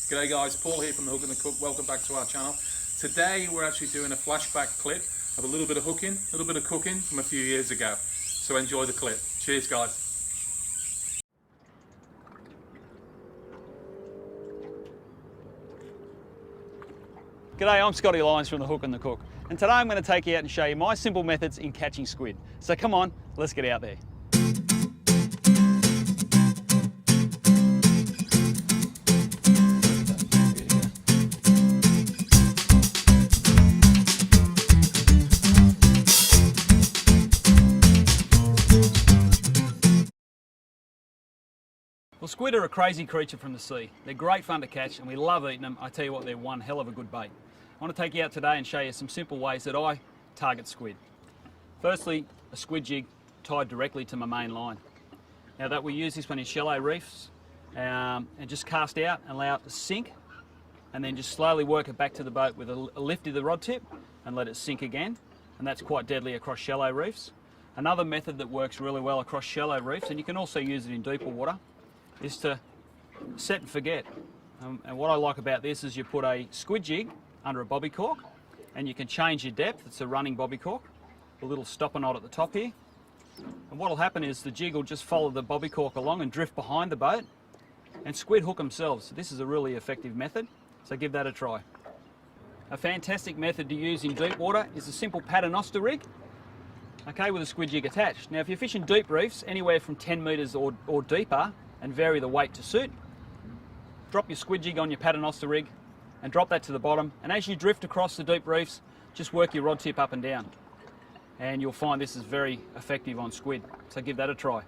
G'day guys, Paul here from the Hook and the Cook. Welcome back to our channel. Today we're actually doing a flashback clip of a little bit of hooking, a little bit of cooking from a few years ago. So enjoy the clip. Cheers guys. G'day, I'm Scotty Lyons from the Hook and the Cook, and today I'm going to take you out and show you my simple methods in catching squid. So come on, let's get out there. Well, squid are a crazy creature from the sea. They're great fun to catch and we love eating them. I tell you what, they're one hell of a good bait. I want to take you out today and show you some simple ways that I target squid. Firstly, a squid jig tied directly to my main line. Now that we use this one in shallow reefs and just cast out and allow it to sink and then just slowly work it back to the boat with a lift of the rod tip and let it sink again. And that's quite deadly across shallow reefs. Another method that works really well across shallow reefs, and you can also use it in deeper water, is to set and forget. And what I like about this is you put a squid jig under a bobby cork and you can change your depth. It's a running bobby cork, a little stopper knot at the top here. And what will happen is the jig will just follow the bobby cork along and drift behind the boat, and squid hook themselves. So this is a really effective method, so give that a try. A fantastic method to use in deep water is a simple paternoster rig, okay, with a squid jig attached. Now if you're fishing deep reefs, anywhere from 10 metres or deeper, and vary the weight to suit, drop your squid jig on your paternoster rig and drop that to the bottom, and as you drift across the deep reefs, just work your rod tip up and down, and you'll find this is very effective on squid, so give that a try.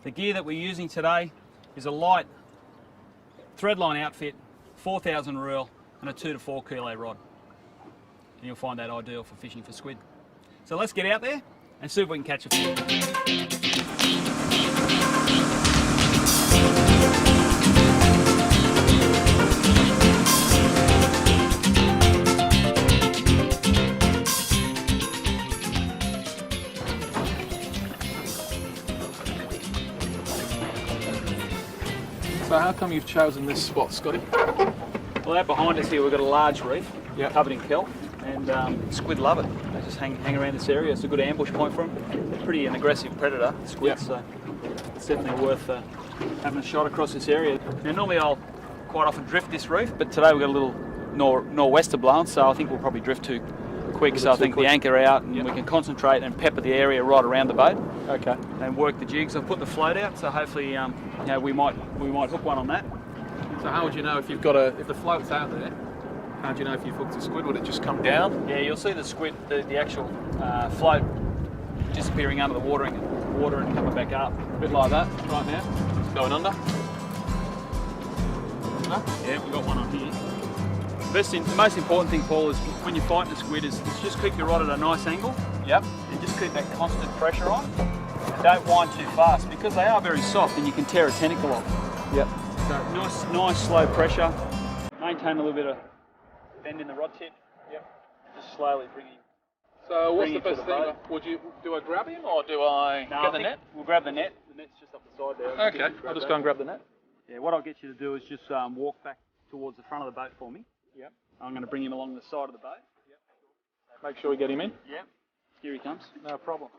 The gear that we're using today is a light threadline outfit, 4,000 reel and a 2 to 4 kilo rod, and you'll find that ideal for fishing for squid. So let's get out there and see if we can catch a few. So how come you've chosen this spot, Scotty? Well, out behind us here we've got a large reef, Yep. covered in kelp, and squid love it. They just hang around this area. It's a good ambush point for them. They're pretty an aggressive predator, squid, Yep. so it's definitely worth having a shot across this area. Now normally I'll quite often drift this reef, but today we've got a little nor'wester blowing, so I think we'll probably drift too quick, so I think the anchor out and we can concentrate and pepper the area right around the boat. Okay. And work the jigs. I've put the float out, so hopefully we might hook one on that. So how would you know if you've got if the float's out there? How do you know if you've hooked a squid? Would it just come down? Yeah, you'll see the squid, the actual float disappearing under the water and coming back up. A bit like that right now. It's going under. No? Yeah, we've got one on here. The most important thing, Paul, is when you're fighting a squid is just keep your rod at a nice angle. Yep. And just keep that constant pressure on. And don't wind too fast because they are very soft and you can tear a tentacle off. Yep. So nice slow pressure. Maintain a little bit of bend in the rod tip. Yep. Just slowly bring him. So what's Bring the it to best the thing? boat. Do I grab him or do I No, get I the think net? We'll grab the net. The net's just up the side there. Okay, I'll just go and grab the net. Yeah, what I'll get you to do is just walk back towards the front of the boat for me. Yep. I'm going to bring him along the side of the boat. Yep. Make sure we get him in. Yep. Here he comes. No problem.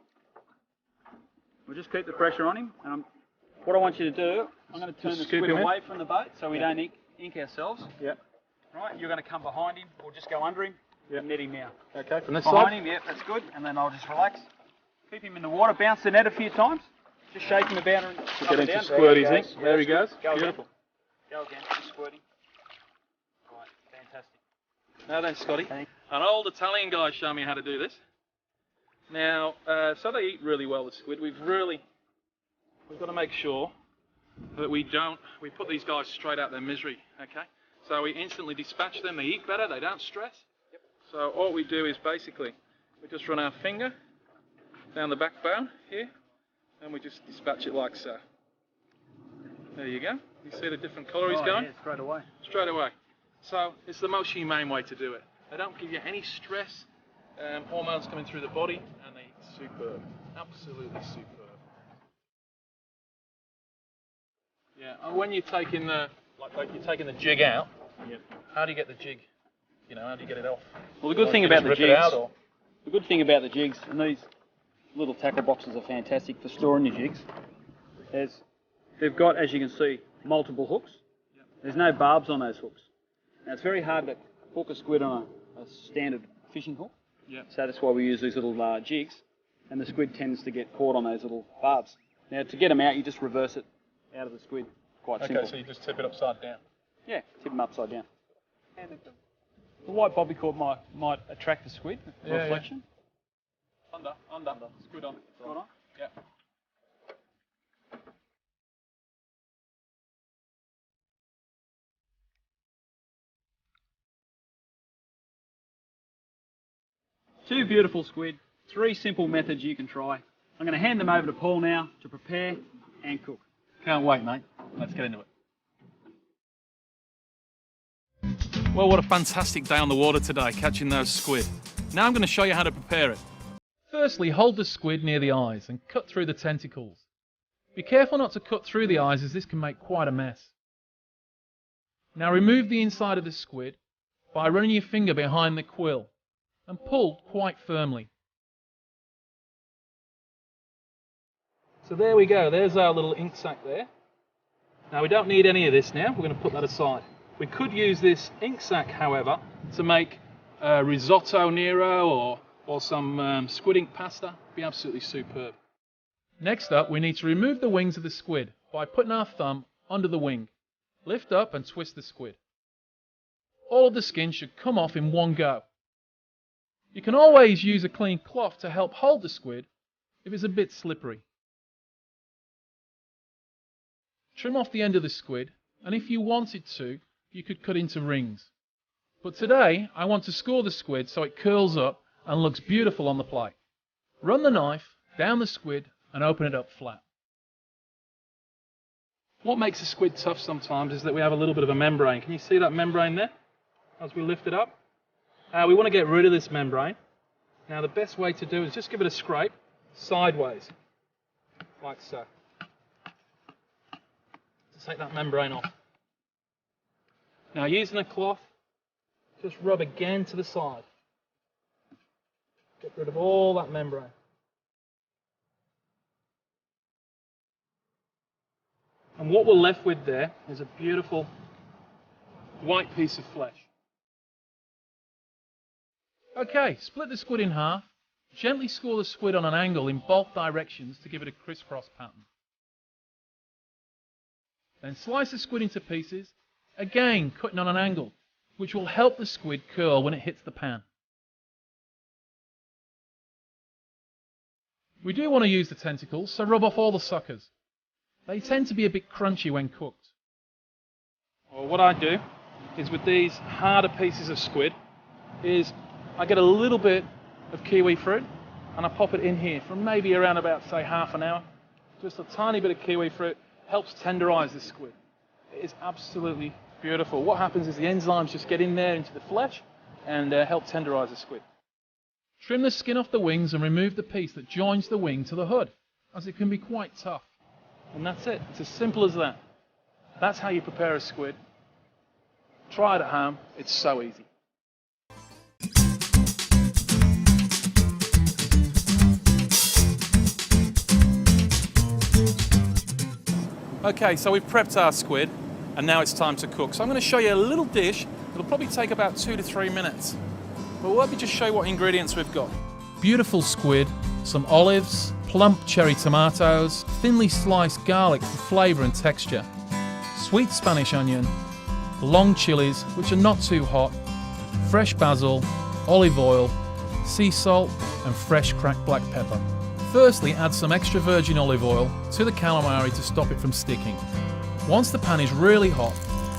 We'll just keep the pressure on him. And what I want you to do, I'm going to turn the scoop squid him in. away from the boat so we don't ink ourselves. Yep. Right, you're going to come behind him or just go under him Yep. and net him now. Okay, from this Behind side? him, yep, that's good. And then I'll just relax. Keep him in the water, bounce the net a few times. Just shake him about and Get up and into down. squirty There he thing. goes. There he goes. Go Beautiful. Again. Go again, just squirting. Right, fantastic. Now then, Scotty, Thanks. an old Italian guy showed me how to do this. Now, so they eat really well, the squid. We've got to make sure that we put these guys straight out their misery, okay? So we instantly dispatch them. They eat better, they don't stress. Yep. So all we do is basically, we just run our finger down the backbone here, and we just dispatch it like so. There you go. You see the different colour he's going? Yeah, straight away. Straight away. So it's the most humane way to do it. They don't give you any stress, hormones coming through the body, and they eat superb. Absolutely superb. Yeah, and when you're taking the jig out, Yep. How do you get the jig? You know, how do you get it off? Well, the good thing You about just the rip it jigs, out, or? the good thing about the jigs, and these little tackle boxes are fantastic for storing your jigs. They've got, as you can see, multiple hooks. Yep. There's no barbs on those hooks. Now it's very hard to hook a squid on a standard fishing hook. Yep. So that's why we use these little jigs, and the squid tends to get caught on those little barbs. Now to get them out, you just reverse it out of the squid. Quite simple. Okay, so you just tip it upside down. Yeah, tip them upside down. The white bobby cord might attract the squid, the reflection. Under. Squid on. Squid on? Yeah. Two beautiful squid, 3 simple methods you can try. I'm going to hand them over to Paul now to prepare and cook. Can't wait, mate. Let's get into it. Well, what a fantastic day on the water today, catching those squid. Now I'm going to show you how to prepare it. Firstly, hold the squid near the eyes and cut through the tentacles. Be careful not to cut through the eyes, as this can make quite a mess. Now remove the inside of the squid by running your finger behind the quill and pull quite firmly. So there we go, there's our little ink sac there. Now we don't need any of this now, we're going to put that aside. We could use this ink sac, however, to make risotto nero or some squid ink pasta. Be absolutely superb. Next up, we need to remove the wings of the squid by putting our thumb under the wing. Lift up and twist the squid. All of the skin should come off in one go. You can always use a clean cloth to help hold the squid if it's a bit slippery. Trim off the end of the squid, and if you wanted to, you could cut into rings. But today, I want to score the squid so it curls up and looks beautiful on the plate. Run the knife down the squid and open it up flat. What makes a squid tough sometimes is that we have a little bit of a membrane. Can you see that membrane there as we lift it up? We want to get rid of this membrane. Now the best way to do is just give it a scrape sideways, like so, to take that membrane off. Now using a cloth, just rub again to the side. Get rid of all that membrane. And what we're left with there is a beautiful white piece of flesh. Okay, split the squid in half. Gently score the squid on an angle in both directions to give it a crisscross pattern. Then slice the squid into pieces, again cutting on an angle, which will help the squid curl when it hits the pan. We do want to use the tentacles, so rub off all the suckers. They tend to be a bit crunchy when cooked. Well, what I do is with these harder pieces of squid is I get a little bit of kiwi fruit and I pop it in here for maybe around about, say, half an hour. Just a tiny bit of kiwi fruit helps tenderize the squid. It is absolutely beautiful. What happens is the enzymes just get in there into the flesh and help tenderize the squid. Trim the skin off the wings and remove the piece that joins the wing to the hood, as it can be quite tough. And that's it. It's as simple as that. That's how you prepare a squid. Try it at home. It's so easy. Okay, so we've prepped our squid and now it's time to cook. So I'm going to show you a little dish. It'll probably take about 2 to 3 minutes. But let me just show you what ingredients we've got. Beautiful squid, some olives, plump cherry tomatoes, thinly sliced garlic for flavour and texture, sweet Spanish onion, long chilies which are not too hot, fresh basil, olive oil, sea salt and fresh cracked black pepper. Firstly, add some extra virgin olive oil to the calamari to stop it from sticking. Once the pan is really hot,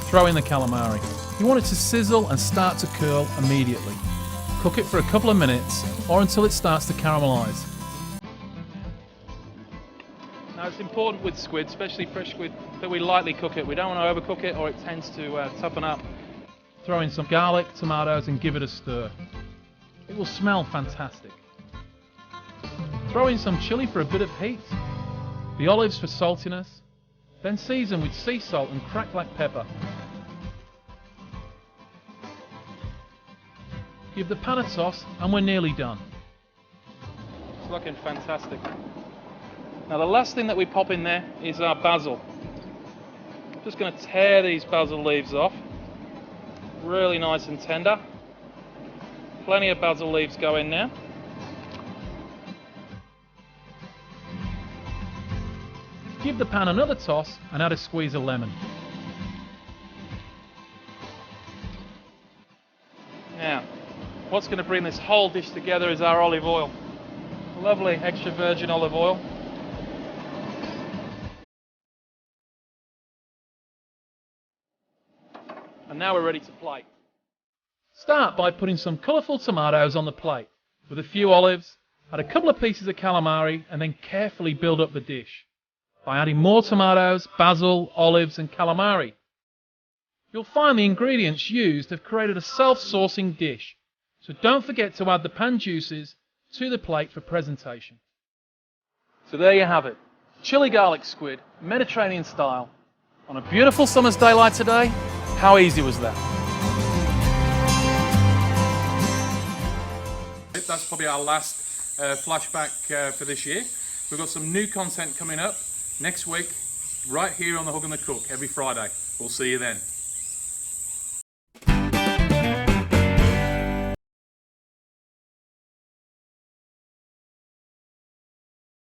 throw in the calamari. You want it to sizzle and start to curl immediately. Cook it for a couple of minutes or until it starts to caramelise. Now it's important with squid, especially fresh squid, that we lightly cook it. We don't want to overcook it or it tends to toughen up. Throw in some garlic, tomatoes and give it a stir. It will smell fantastic. Throw in some chilli for a bit of heat, the olives for saltiness, then season with sea salt and cracked black pepper. Give the pan a toss and we're nearly done. It's looking fantastic. Now the last thing that we pop in there is our basil. Just going to tear these basil leaves off. Really nice and tender. Plenty of basil leaves go in now. Give the pan another toss and add a squeeze of lemon. Now, what's going to bring this whole dish together is our olive oil. Lovely extra virgin olive oil. And now we're ready to plate. Start by putting some colourful tomatoes on the plate with a few olives, add a couple of pieces of calamari and then carefully build up the dish by adding more tomatoes, basil, olives and calamari. You'll find the ingredients used have created a self-saucing dish, so don't forget to add the pan juices to the plate for presentation. So there you have it, chili garlic squid, Mediterranean style, on a beautiful summer's day like today. How easy was that? That's probably our last flashback for this year. We've got some new content coming up next week, right here on The Hook and the Cook, every Friday. We'll see you then.